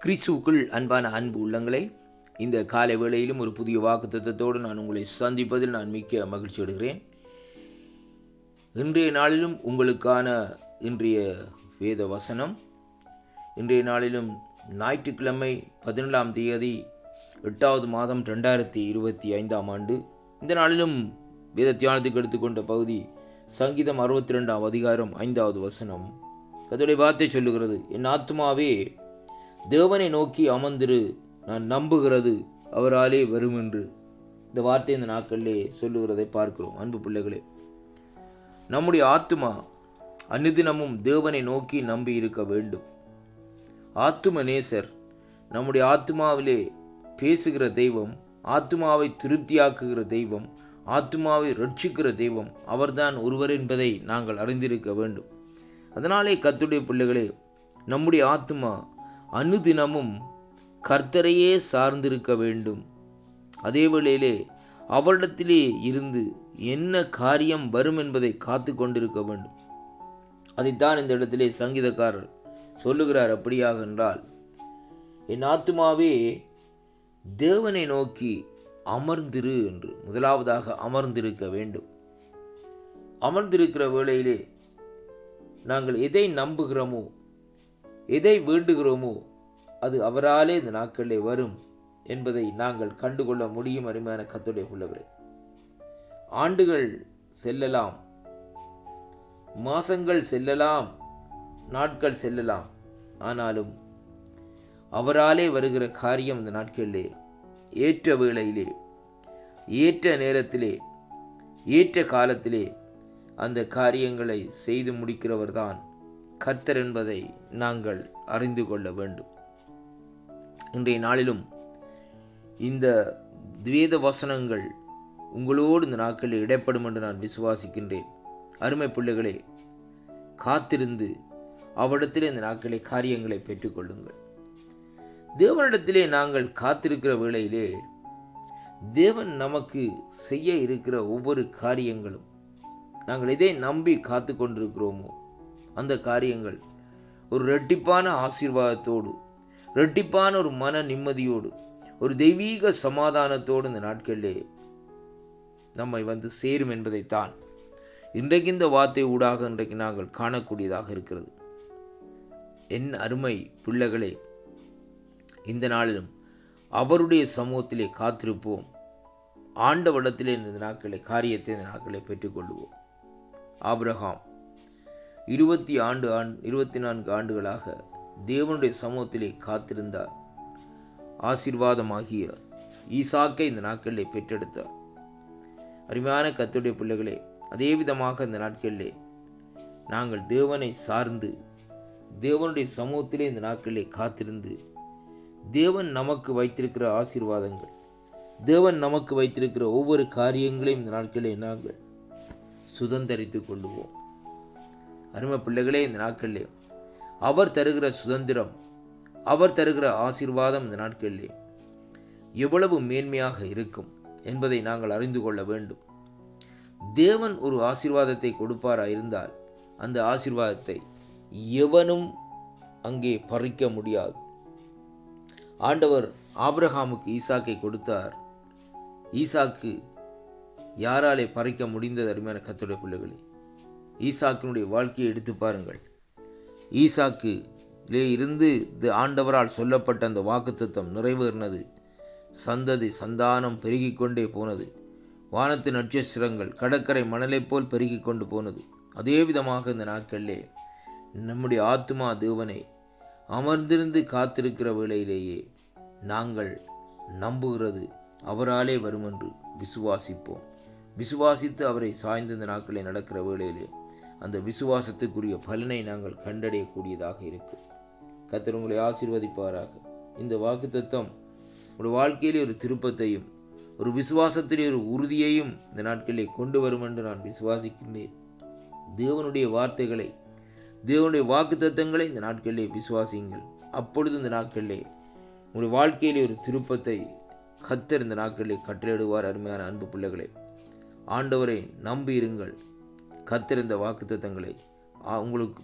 கிறிஸ்துவுக்குள் அன்பான அன்பு உள்ளங்களே, இந்த காலை வேளையிலும் ஒரு புதிய வாக்குத்தத்தத்தோடு நான் உங்களை சந்திப்பதில் நான் மிக்க மகிழ்ச்சி அடைகிறேன். இன்றைய நாளிலும் உங்களுக்கான இன்றைய வேத வசனம், இன்றைய நாளிலும் ஞாயிற்றுக்கிழமை 17ஆம் தேதி 8வது மாதம் 2025ஆம் ஆண்டு. இந்த நாளிலும் வேத தியானத்துக்கு எடுத்துக்கொண்ட பகுதி சங்கீதம் 62ஆம் அதிகாரம் 5வது வசனம். கர்த்தருடைய வார்த்தை சொல்லுகிறது, என் ஆத்துமாவே தேவனை நோக்கி அமர்ந்திரு, நான் நம்புகிறது அவராலே வரும் என்று. இந்த வார்த்தை இந்த நாட்களிலே சொல்லுகிறதை பார்க்கிறோம். அன்பு பிள்ளைகளே, நம்முடைய ஆத்துமா அனுதினமும் தேவனை நோக்கி நம்பி இருக்க வேண்டும். ஆத்தும நேசர் நம்முடைய ஆத்துமாவிலே பேசுகிற தெய்வம், ஆத்துமாவை திருப்தியாக்குகிற தெய்வம், ஆத்துமாவை ரட்சிக்கிற தெய்வம் அவர்தான் ஒருவர் என்பதை நாங்கள் அறிந்திருக்க வேண்டும். அதனாலே கர்த்தருடைய பிள்ளைகளே, நம்முடைய ஆத்துமா அனுதினமும் கர்த்தரையே சார்ந்திருக்க வேண்டும். அதே வேளையிலே அவரிடத்திலே இருந்து என்ன காரியம் வரும் என்பதை காத்து கொண்டிருக்க வேண்டும். அதைத்தான் இந்த இடத்திலே சங்கீதக்காரர் சொல்லுகிறார். அப்படியாக என்றால், என் ஆத்துமாவே தேவனை நோக்கி அமர்ந்திரு என்று. முதலாவதாக அமர்ந்திருக்க வேண்டும். அமர்ந்திருக்கிற வேளையிலே நாங்கள் எதை நம்புகிறோமோ, எதை வேண்டுகிறோமோ, அது அவராலே இந்த நாட்களிலே வரும் என்பதை நாங்கள் கண்டுகொள்ள முடியும். அருமையான கர்த்தருடைய பிள்ளைகளே, ஆண்டுகள் செல்லலாம், மாசங்கள் செல்லலாம், நாட்கள் செல்லலாம், ஆனாலும் அவராலே வருகிற காரியம் இந்த நாட்களிலே ஏற்ற வேளையிலே, ஏற்ற நேரத்திலே, ஏற்ற காலத்திலே அந்த காரியங்களை செய்து முடிக்கிறவர்தான் கர்த்தர் என்பதை நாங்கள் அறிந்து கொள்ள வேண்டும். இன்றைய நாளிலும் இந்த வேத வசனங்கள் உங்களோடு இந்த நாட்களில் இடைப்படும் என்று நான் விசுவாசிக்கின்றேன். அருமை பிள்ளைகளே, காத்திருந்து அவரிடத்திலே இந்த நாட்களை காரியங்களை பெற்றுக்கொள்ளுங்கள். தேவனிடத்திலே நாங்கள் காத்திருக்கிற வேளையிலே தேவன் நமக்கு செய்ய இருக்கிற ஒவ்வொரு காரியங்களும், நாங்கள் எதை நம்பி காத்து கொண்டிருக்கிறோமோ அந்த காரியங்கள் ஒரு இரட்டிப்பான ஆசீர்வாதத்தோடு, இரட்டிப்பான ஒரு மன நிம்மதியோடு, ஒரு தெய்வீக சமாதானத்தோடு இந்த நாட்களிலே நம்மை வந்து சேரும் என்பதைத்தான் இன்றைக்கு இந்த வார்த்தை ஊடாக இன்றைக்கு நாங்கள் காணக்கூடியதாக இருக்கிறது. என் அருமை பிள்ளைகளே, இந்த நாளிலும் அவருடைய சமூகத்திலே காத்திருப்போம். ஆண்டவரிடத்திலே இந்த நாட்களை காரியத்தை இந்த நாட்களை பெற்றுக்கொள்வோம். ஆபிரகாம் 24 ஆண்டுகளாக தேவனுடைய சமூகத்திலே காத்திருந்தார். ஆசீர்வாதமாகிய ஈசாக்கை இந்த நாட்களிலே பெற்றெடுத்தார். அருமையான கர்த்தருடைய பிள்ளைகளே, அதே விதமாக இந்த நாட்களிலே நாங்கள் தேவனை சார்ந்து தேவனுடைய சமூகத்திலே இந்த நாட்களிலே காத்திருந்து தேவன் நமக்கு வைத்திருக்கிற ஆசீர்வாதங்கள், தேவன் நமக்கு வைத்திருக்கிற ஒவ்வொரு காரியங்களையும் இந்த நாட்களிலே நாங்கள் சுதந்தரித்து கொள்ளுவோம். அருமை பிள்ளைகளே, இந்த நாட்களிலே அவர் தருகிற சுதந்திரம், அவர் தருகிற ஆசீர்வாதம் இந்த நாட்களிலே எவ்வளவு மேன்மையாக இருக்கும் என்பதை நாங்கள் அறிந்து கொள்ள வேண்டும். தேவன் ஒரு ஆசீர்வாதத்தை கொடுப்பாரா இருந்தால் அந்த ஆசீர்வாதத்தை எவனும் அங்கே பறிக்க முடியாது. ஆண்டவர் ஆபிரகாமுக்கு ஈசாக்கை கொடுத்தார். ஈசாக்கு யாராலே பறிக்க முடிந்தது? அருமையான கர்த்தருடைய பிள்ளைகளே, ஈசாக்கினுடைய வாழ்க்கையை எடுத்து பாருங்கள். ஈசாக்கிலே இருந்து ஆண்டவரால் சொல்லப்பட்ட அந்த வாக்குத்தத்தம் நிறைவேறினது. சந்ததி சந்தானம் பெருகிக் கொண்டே போனது. வானத்து நட்சத்திரங்கள் கடற்கரை மணலைப் போல் பெருகிக் கொண்டு போனது. அதே விதமாக இந்த நாட்களிலே நம்முடைய ஆத்துமா தேவனை அமர்ந்திருந்து காத்திருக்கிற வேளையிலேயே நாங்கள் நம்புகிறது அவராலே வரும் என்று விசுவாசிப்போம். விசுவாசித்து அவரை சாய்ந்த இந்த நாட்களை நடக்கிற வேளையிலே அந்த விசுவாசத்துக்குரிய பலனை நாங்கள் கண்டடையக்கூடியதாக இருக்கும். கர்த்தர் உங்களை ஆசீர்வதிப்பாராக. இந்த வாக்குத்தத்தம் உங்களுடைய வாழ்க்கையிலே ஒரு திருப்பத்தையும், ஒரு விசுவாசத்திலே ஒரு உறுதியையும் இந்த நாட்களிலே கொண்டு வரும் என்று நான் விசுவாசிக்கின்றேன். தேவனுடைய வார்த்தைகளை, தேவனுடைய வாக்குத்தத்தங்களை இந்த நாட்களிலே விசுவாசியுங்கள். அப்பொழுது இந்த நாட்களிலே உங்களுடைய வாழ்க்கையிலே ஒரு திருப்பத்தை கர்த்தர் இந்த நாட்களிலே கட்டளையிடுவார். அருமையான அன்பு பிள்ளைகளே, ஆண்டவரை நம்பி இருங்கள். கர்த்தர் இந்த வாக்குத்தத்தங்களை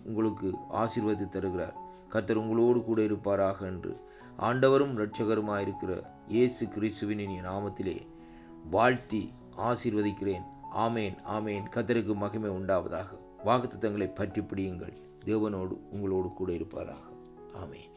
உங்களுக்கு ஆசீர்வதித்து தருகிறார். கர்த்தர் உங்களோடு கூட இருப்பாராக என்று ஆண்டவரும் இரட்சகருமாயிருக்கிற இயேசு கிறிஸ்துவின் இனிய நாமத்திலே வாழ்த்தி ஆசீர்வதிக்கிறேன். ஆமேன், ஆமேன். கர்த்தருக்கு மகிமை உண்டாவதாக. வாக்குத்தத்தங்களை பற்றி பிடியுங்கள். தேவனோடு உங்களோடு கூட இருப்பாராக. ஆமேன்.